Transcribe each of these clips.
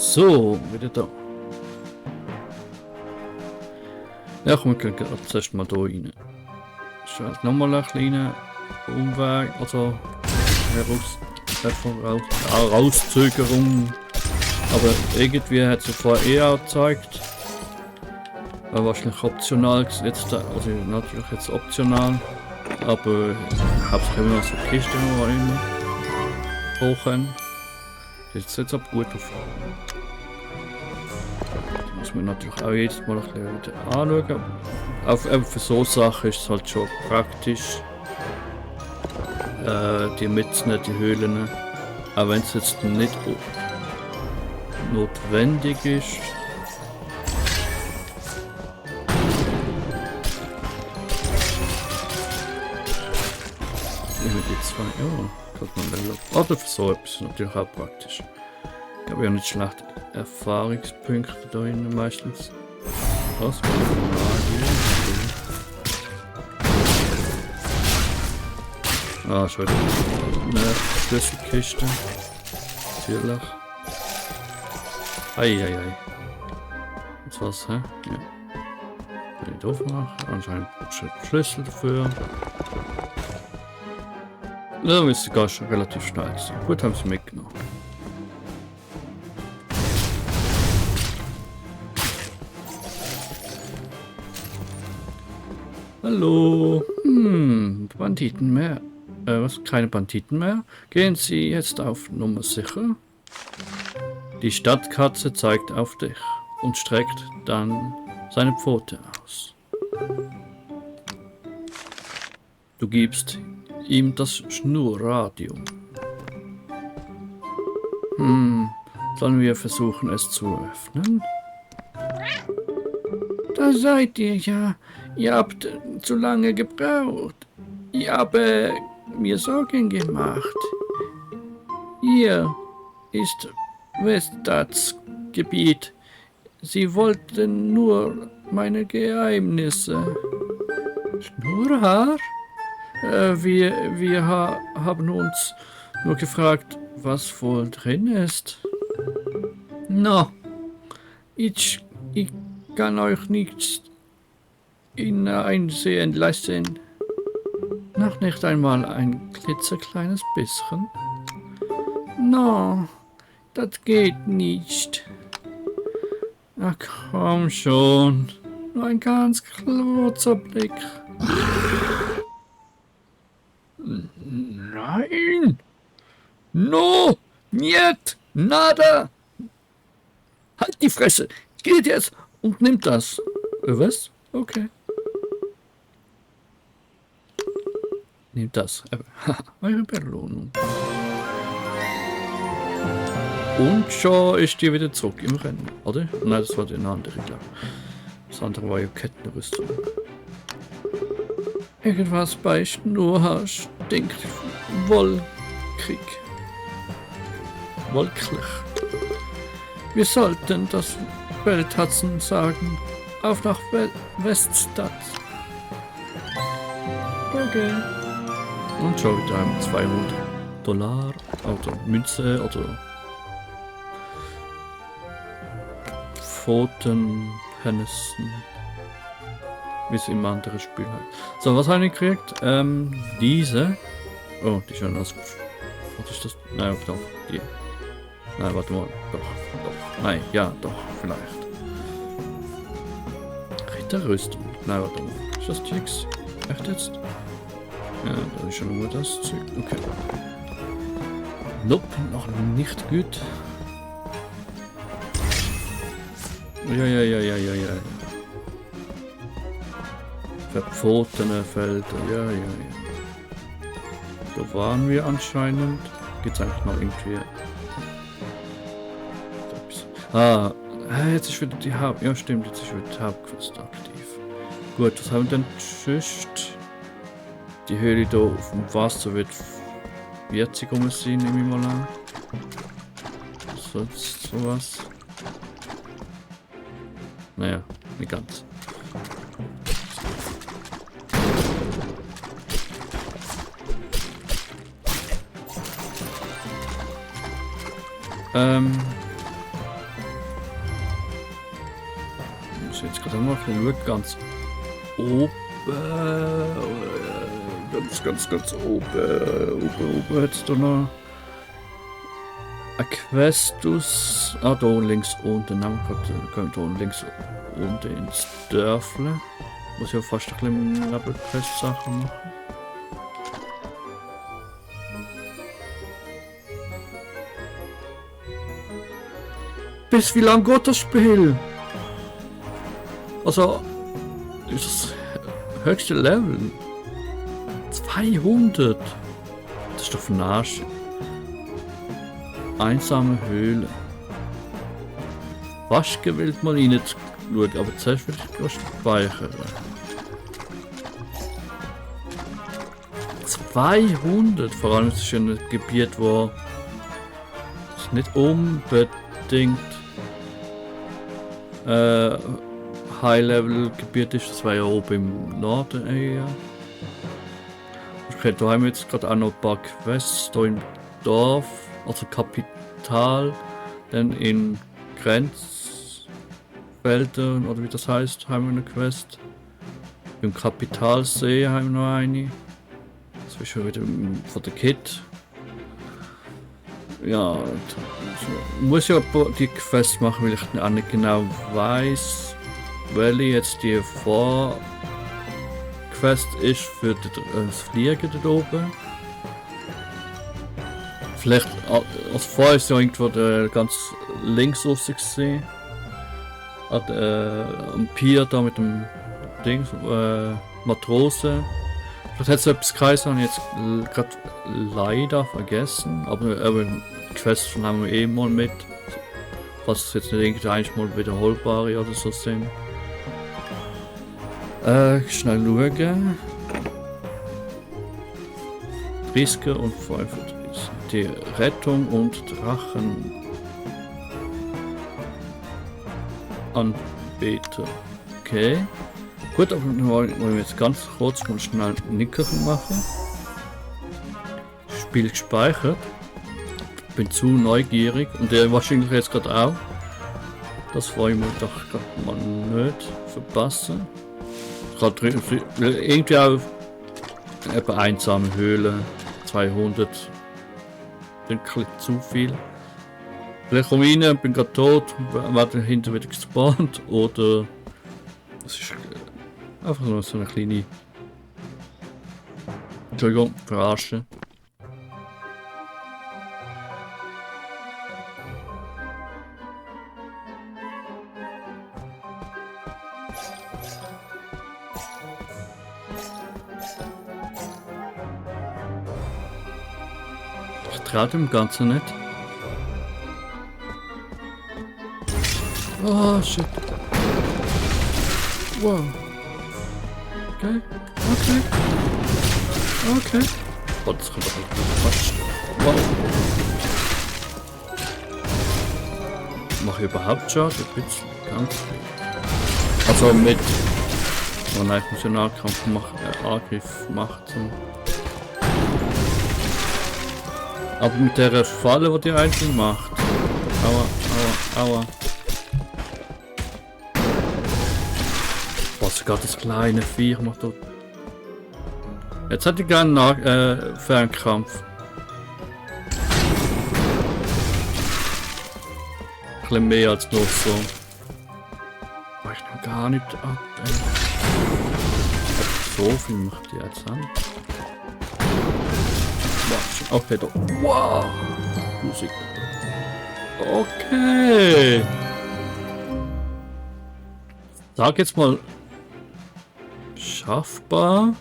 So, wieder da. Ja, komm, wir gehen zuerst mal hier rein. Ist halt nochmal ein kleiner Umweg, also Herauszögerung. Aber irgendwie hat sie vorher auch gezeigt. Wahrscheinlich optional jetzt, also natürlich jetzt optional. Aber hauptsächlich immer noch so Kisten, die wir immer hoch können. Das sieht jetzt aber gut auf. Das muss man natürlich auch jedes Mal ein bisschen wieder anschauen. Für so Sachen ist es halt schon praktisch. Die mitzunehmen, die Höhlen. Auch wenn es jetzt nicht notwendig ist. Immer die zwei, ja. Oder für so etwas ist natürlich auch praktisch. Ich habe ja nicht schlechte Erfahrungspunkte da innen meistens. Was? Ah, schon eine Schlüsselkiste. Natürlich. Eieiei. Das war's, hä? Ja. Will ich aufmachen? Anscheinend brauchst du einen Schlüssel dafür. Da müsste sogar schon relativ schnell sein. Gut, haben sie mitgenommen. Hallo. Banditen mehr. Was? Keine Banditen mehr? Gehen Sie jetzt auf Nummer sicher. Die Stadtkatze zeigt auf dich und streckt dann seine Pfote aus. Du gibst ihm das Schnurradio. Sollen wir versuchen, es zu öffnen? Da seid ihr ja. Ihr habt zu lange gebraucht. Ich habe mir Sorgen gemacht. Hier ist Westats Gebiet. Sie wollten nur meine Geheimnisse. Schnurrhaar? Wir haben uns nur gefragt, was wohl drin ist. No, ich kann euch nichts einsehen lassen. Noch nicht einmal ein klitzekleines bisschen. No, das geht nicht. Ach komm schon, nur ein ganz kurzer Blick. Nein! No! Niet! Nada! Halt die Fresse! Geht jetzt und nimmt das. Was? Okay. Nehmt das. Eure Belohnung. Und schon ist die wieder zurück im Rennen, oder? Nein, das war der andere, glaube ich. Das andere war ja Kettenrüstung. Irgendwas bei Schnurrhaar stinkt wolkig. Wir sollten das Welttatzen sagen. Auf nach Weststadt. Okay. Und schon wieder $200 oder Münze oder Pfoten, Hennissen. Wie es im anderen Spiel halt. So, was habe ich gekriegt? Diese. Oh, die schon aus. Was ist das? Nein, doch, die. Nein, warte mal. Doch. Nein, ja, doch, vielleicht. Ritterrüstung. Nein, warte mal. Ist das Tix? Echt jetzt? Ja, da ist schon nur das Zeug. Okay. Nope, noch nicht gut. Ja. Verpfotene Felder, ja. Da waren wir anscheinend. Geht's eigentlich noch irgendwie. Jetzt ist wieder die Ja, stimmt, jetzt ist wieder die Hauptquest aktiv. Gut, was haben wir denn tschüsst? Die Höhle hier auf dem Wasser wird 40 rum sein, nehme ich mal an. Sonst sowas. Naja, nicht ganz. Dann mal schauen, ganz oben. Ganz oben jetzt da noch. Ein Questus. Ah, da links unten. Dann kommt da links unten ins Dörfle. Muss ja fast ein bisschen Nebenquest-Sachen machen. Bis wie lang geht das Spiel? Also, ist das höchste Level 200. Das ist doch für den Arsch. Einsame Höhle. Fast gewillt mal reinzuschauen, aber zuerst will ich speichern. 200! Vor allem ist es ein Gebiet, wo es nicht unbedingt High-Level-Gebiet ist. Das war ja oben im Norden eher. Okay, da haben wir jetzt gerade auch noch ein paar Quests hier im Dorf, also Kapital, dann in Grenzfeldern oder wie das heißt, haben wir eine Quest. Im Kapitalsee haben wir noch eine. Das ist schon wieder von der Kit. Ja, muss ja die Quest machen, weil ich auch nicht genau weiß, welche jetzt die Vorquest ist für das Fliegen da oben. Vielleicht, also vorher ist ja irgendwo ganz links raus gesehen. Am Pier da mit dem Ding, Matrose. Vielleicht hätte es etwas geheißen, habe ich jetzt gerade leider vergessen. Aber die Quests haben wir eh mal mit. Was es jetzt nicht irgendwie mal wiederholbare oder so sind. Schnell schauen. 30er und 35. Die Rettung und Drachen. Anbeter. Okay. Gut, aber wollen wir jetzt ganz kurz mal schnell Nickerchen machen. Spiel gespeichert. Bin zu neugierig und der wahrscheinlich jetzt gerade auch. Das wollen wir doch gerade mal nicht verpassen. Irgendwie auch etwa einsame Höhle. 200. Ein bisschen zu viel. Vielleicht komme ich rein, bin gerade tot, werde dahinter wieder gespawnt oder es ist einfach nur so eine kleine, Entschuldigung, Verarsche. Ich traue dem Ganzen nicht. Oh shit. Wow. Okay. Oh, das kommt doch nicht Quatsch. Wow. Mache ich überhaupt Schaden? Ein bisschen. Ganz viel. Also mit. Oh nein, ich muss ja einen Angriff machen. So. Aber mit der Falle, die einzeln macht. Aua. Sogar das kleine Viech macht dort. Jetzt hätte ich gerne Fernkampf. Ein bisschen mehr als nur so. Aber ich nehme gar nicht ab. So viel macht die jetzt an. Okay, da. Wow! Musik. Okay! Sag jetzt mal. Schaffbar.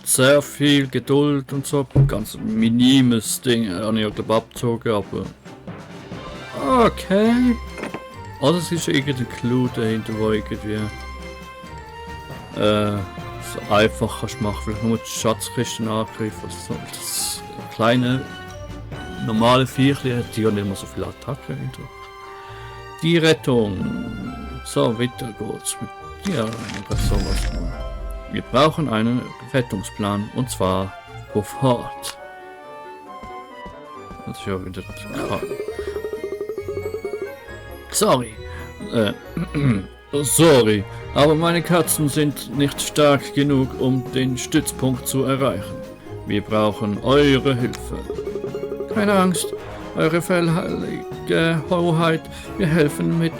Sehr viel Geduld und so. Ganz minimes Ding. Habe ich ja glaube abgezogen, aber. Okay. Also es ist irgendein Clou dahinter, wo irgendwie. So einfach kannst machen. Vielleicht nur die Schatzkisten angreifen. Also das kleine. Normale Viechli hat ja nicht mehr so viele Attacken hinter. Die Rettung. So, weiter geht's mit. Ja, sowas. Wir brauchen einen Rettungsplan und zwar sofort. Das ist ja wieder. Sorry. Sorry, aber meine Katzen sind nicht stark genug, um den Stützpunkt zu erreichen. Wir brauchen eure Hilfe. Keine Angst, eure fellheilige Hoheit, wir helfen mit,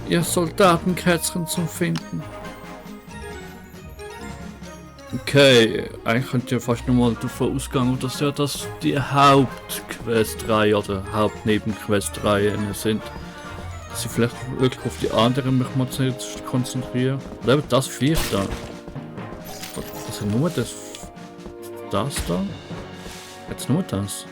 ihr Soldatenkätzchen zu finden. Okay, eigentlich könnt ihr fast nochmal davon ausgehen, dass ja das die Hauptquestreihe oder Hauptnebenquestreihe sind. Dass ich vielleicht wirklich auf die anderen mich mal konzentrieren. Oder eben das Viech da. Also nur das da? Jetzt nur das.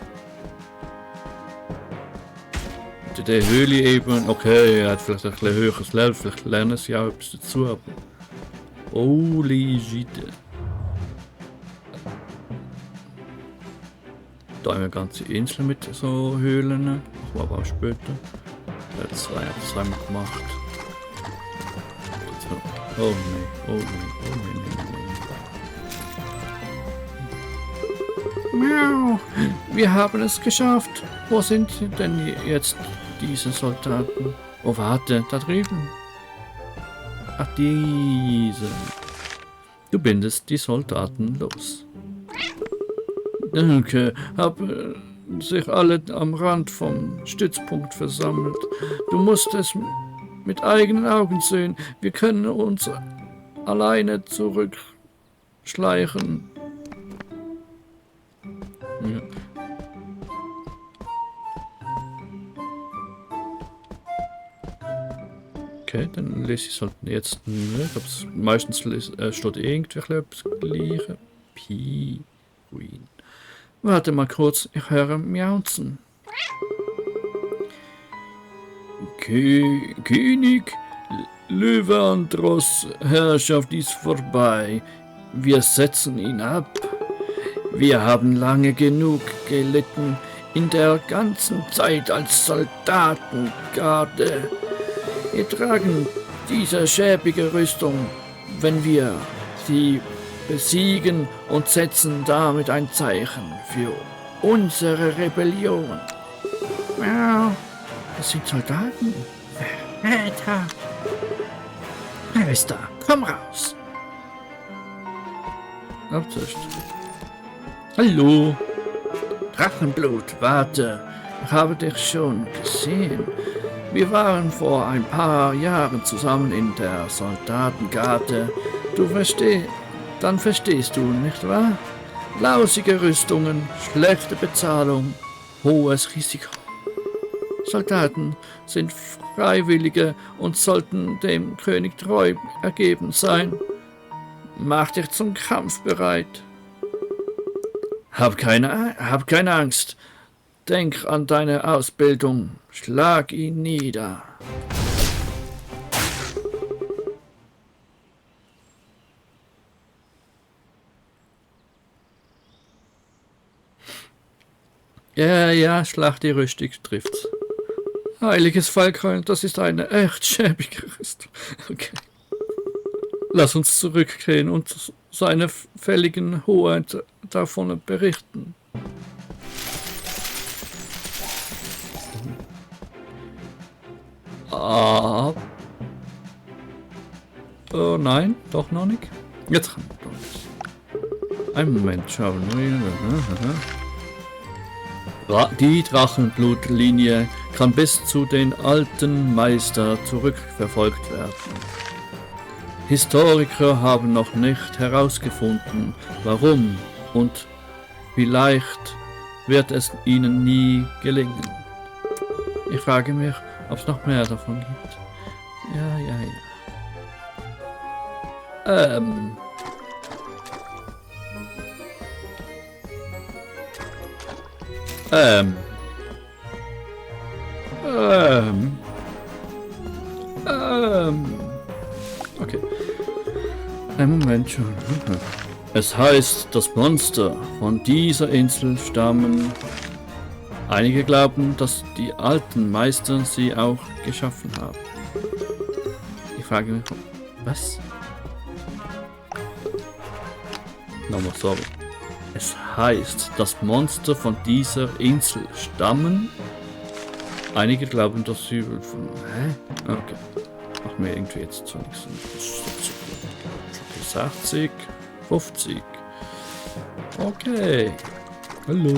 Die Höhle eben, okay, er hat vielleicht ein bisschen höheres Level, vielleicht lernen sie auch etwas dazu, aber... Holy shit. Da haben wir eine ganze Insel mit so Höhlen, machen wir aber auch später. Jetzt haben wir gemacht. Oh nee, oh nee, oh nee, nee, nee. Miau, wir haben es geschafft. Wo sind denn jetzt diese Soldaten? Oh warte, da drüben. Ach, diese. Du bindest die Soldaten los. Danke, haben sich alle am Rand vom Stützpunkt versammelt. Du musst es mit eigenen Augen sehen. Wir können uns alleine zurückschleichen. Ja. Okay, dann lese ich es halt jetzt nicht. Meistens steht irgendwelches Gleiche. Pinguin. Warte mal kurz, ich höre Miauzen. König Lövandros Herrschaft ist vorbei. Wir setzen ihn ab. Wir haben lange genug gelitten in der ganzen Zeit als Soldatengarde. Wir tragen diese schäbige Rüstung, wenn wir sie besiegen und setzen damit ein Zeichen für unsere Rebellion. Ja, das sind Soldaten. Wer ist da? Komm raus. Abzucht. Hallo. Drachenblut, warte. Ich habe dich schon gesehen. Wir waren vor ein paar Jahren zusammen in der Soldatengarde. Dann verstehst du, nicht wahr? Lausige Rüstungen, schlechte Bezahlung, hohes Risiko. Soldaten sind Freiwillige und sollten dem König treu ergeben sein. Mach dich zum Kampf bereit. Hab keine Angst. Denk an deine Ausbildung. Schlag ihn nieder. Ja, schlag die richtig, trifft's. Heiliges Falkrein, das ist eine echt schäbige Rüstung. Okay. Lass uns zurückgehen und seine fälligen Hoheit davon berichten. Oh nein, doch noch nicht. Jetzt kann doch nicht. Einen Moment, schauen wir. Die Drachenblutlinie kann bis zu den alten Meister zurückverfolgt werden. Historiker haben noch nicht herausgefunden, warum, und vielleicht wird es ihnen nie gelingen. Ich frage mich, ob es noch mehr davon gibt. Ja. Okay. Ein Moment schon. Es heißt, das Monster von dieser Insel stammen. Einige glauben, dass die alten Meister sie auch geschaffen haben. Ich frage mich, was? Nochmal, sorry. Es heißt, das Monster von dieser Insel stammen. Einige glauben, dass sie von... Hä? Okay. Macht mir irgendwie jetzt so nichts. 60, 50. Okay. Hallo.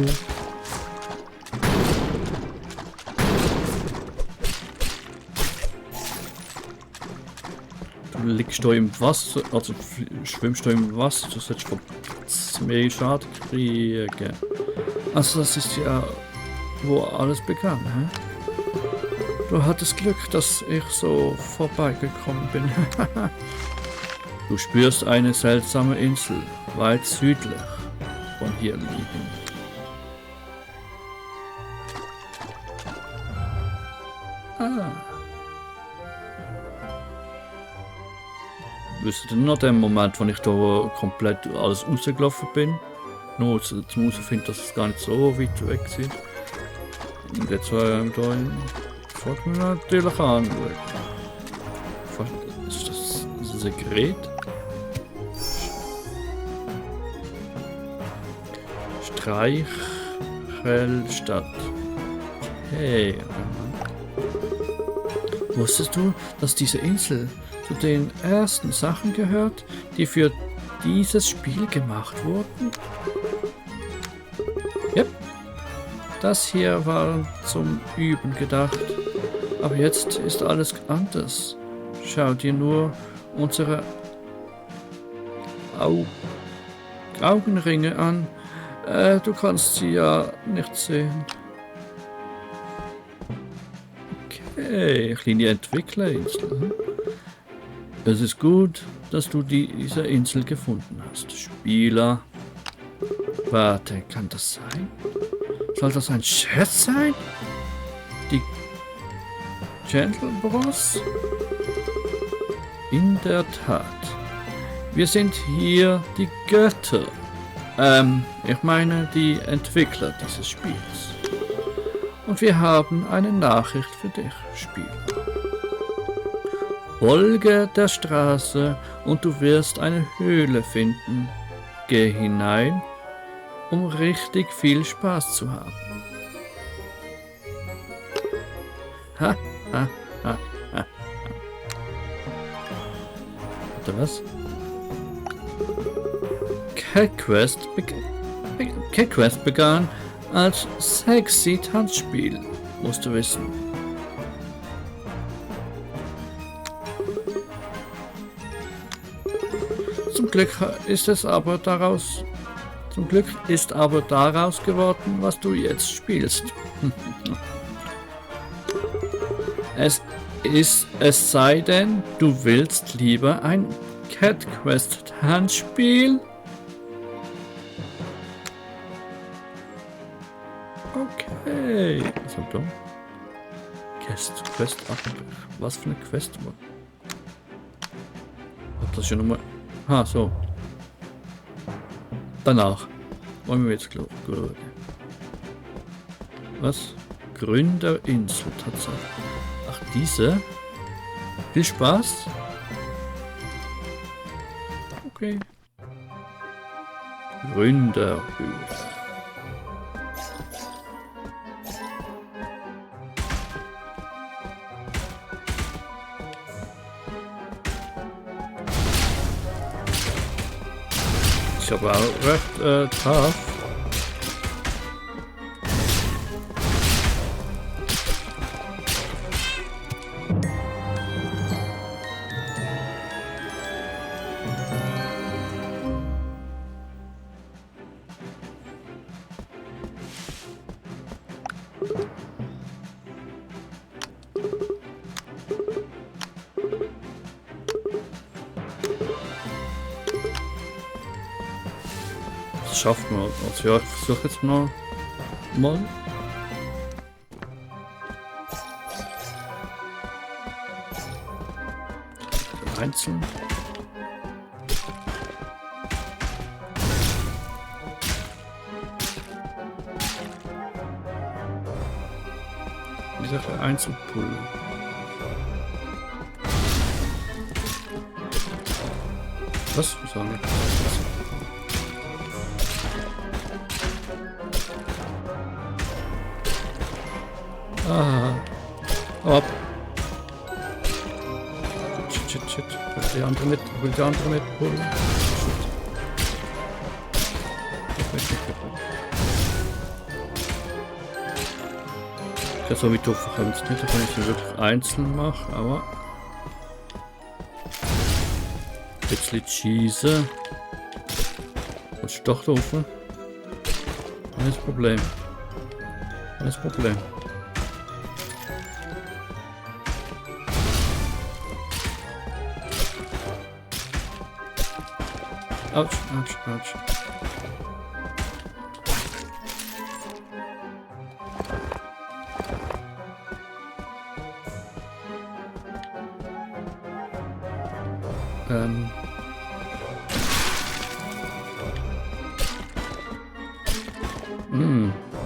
Du liegst da im Wasser, also schwimmst da im Wasser, du sollst mehr Schaden kriegen. Also das ist ja, wo alles begann, hä? Du hattest Glück, dass ich so vorbeigekommen bin. Du spürst eine seltsame Insel, weit südlich von hier liegen. Ah. Wisst ihr noch den Moment, wo ich da komplett alles rausgelaufen bin? Nur zum herausfinden, dass es gar nicht so weit weg ist. Und jetzt da folgt mir natürlich an. Ist das ein Sekret? Streichelstadt. Hey. Wusstest du, dass diese Insel zu den ersten Sachen gehört, die für dieses Spiel gemacht wurden? Yep. Das hier war zum Üben gedacht. Aber jetzt ist alles anders. Schau dir nur unsere Augenringe an. Du kannst sie ja nicht sehen. Okay, kleine Entwicklerinsel. Es ist gut, dass du diese Insel gefunden hast. Spieler. Warte, kann das sein? Soll das ein Scherz sein? Die Gentle Bros? In der Tat. Wir sind hier die Götter. Ich meine die Entwickler dieses Spiels. Und wir haben eine Nachricht für dich, Spieler. Folge der Straße und du wirst eine Höhle finden. Geh hinein, um richtig viel Spaß zu haben. Ha, ha, ha, ha. Warte, was? Cat Quest begann als sexy Tanzspiel, musst du wissen. Zum Glück ist aber daraus geworden, was du jetzt spielst. Es sei denn, du willst lieber ein Cat Quest Tanzspiel? Okay. Was habt ihr? Quest Abbruch. Was für eine Quest? Hab das schon nochmal. Ah, so. Danach. Wollen wir jetzt gut. Was? Gründerinsel tatsächlich. Ach, diese? Viel Spaß? Okay. Gründerhöhle. Ist aber auch recht tough. Das schafft man. Also ja, ich versuche jetzt mal. Einzeln. Diese Einzelpull. Was? Sagen wir? Ah. Hopp. Die andere mit, will die andere mit holen. Ja, so weit offen kommt es nicht, da kann ich sie wirklich einzeln machen, aber ein bisschen schießen. Was ist doch da offen? Kein Problem. Kein Problem. Autsch, autsch, autsch.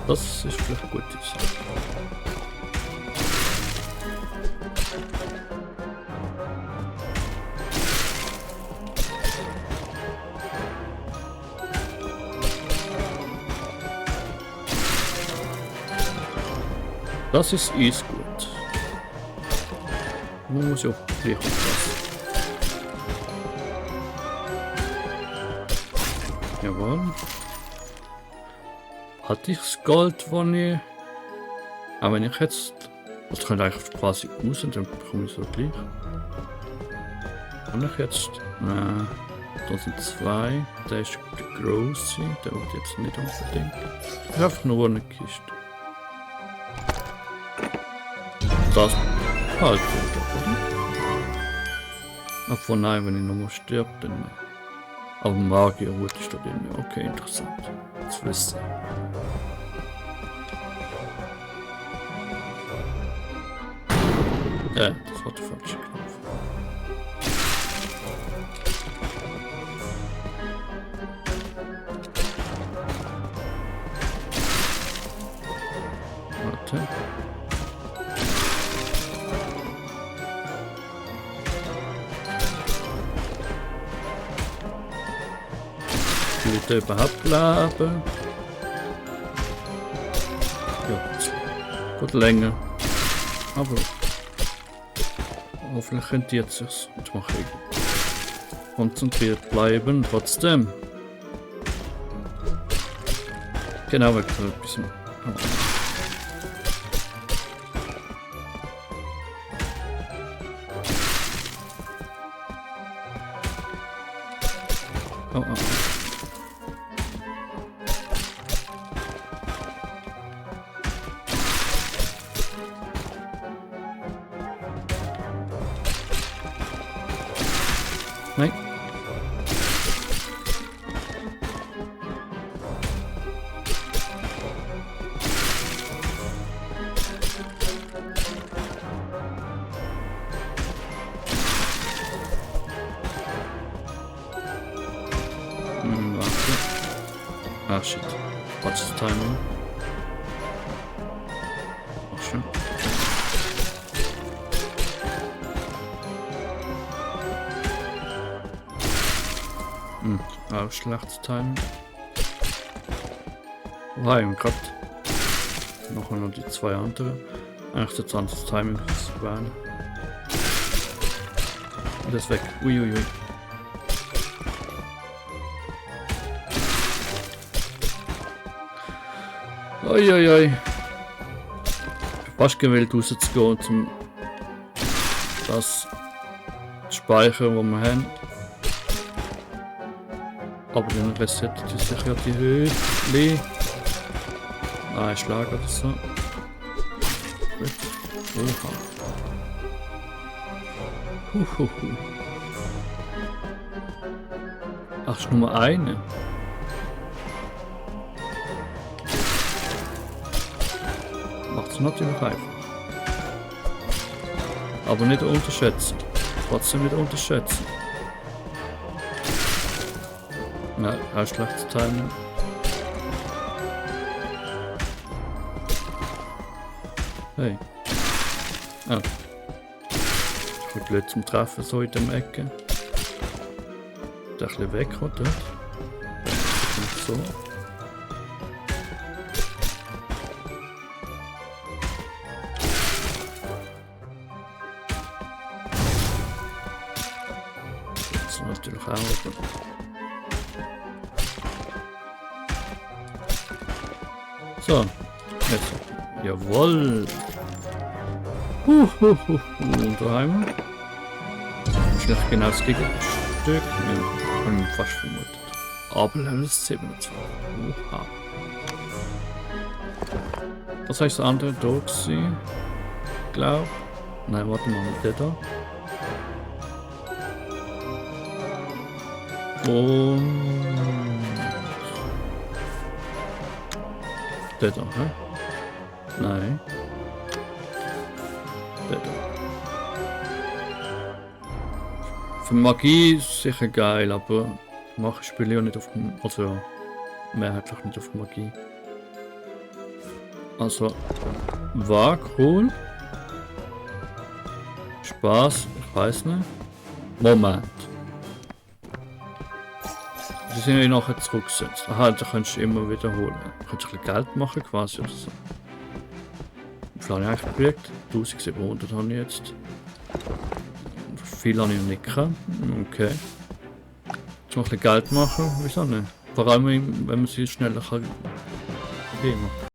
Das ist vielleicht gut. Das ist gut. Man muss ja auch gleich aufpassen. Jawohl. Hatte ich das Gold, das ich... Aber wenn ich jetzt... Das könnte eigentlich quasi raus und dann bekomme ich so gleich. Kann ich jetzt... Nein. Da sind zwei. Der ist der grosse. Der wird jetzt nicht unbedingt. Ich habe einfach nur eine Kiste. Das halt oder? Obwohl nein, wenn ich nochmal stirb, dann... Aber Magierhut ist da drin. Okay, interessant. Das wissen. Ja, das war der falsche Knopf. Warte. Wird er überhaupt bleiben? Ja, gut länger. Aber hoffentlich rentiert es sich. Jetzt mache ich konzentriert bleiben trotzdem. Genau, weil ich ein bisschen. Oh, oh. Nein. Warte. Ah, shit. What's the timing? Ach, schön. Auch schlechtes Timing. Wow, und gerade noch die zwei anderen. Eigentlich das andere Timing zu wählen. Und das ist weg. Uiuiui. Uiuiui. Fast gewählt rauszugehen, um das zu speichern, was wir haben. Aber dann resettet sich ja die Höhe. Ah, ein Schlag oder so. Gut. Oha. Ach, ist nur eine. Macht es natürlich einfach. Aber nicht unterschätzen. Trotzdem nicht unterschätzen. Nein, auch schlechtes Timing. Hey. Ah. Ist ein blöd zum Treffen so in dem Ecke. Der ein bisschen weg, oder? So. natürlich auch. Aber so, jetzt. Jawohl. Und da einmal. Wahrscheinlich genau das Gegenstück. Ja, habe ich fast vermutet. Aber Level 27. Oha. Was heißt das andere da gewesen? Glaub. Nein, warte mal, mit der da. Und der da, hä? Nein. Der da. Für Magie ist sicher geil, aber Mache spiele ich auch nicht auf, also mehrheitlich nicht auf Magie. Also war cool. Spaß, ich weiß nicht. Moment. Die sind ja nachher zurückgesetzt. Aha, da kannst du immer wiederholen. Du kannst ein bisschen Geld machen quasi oder so. Wie viel habe ich eigentlich gekriegt? 1700 habe ich jetzt. Viel habe ich noch nicht gehabt. Okay. Jetzt noch ein bisschen Geld machen, wieso nicht? Vor allem, wenn man sie schneller kann geben kann.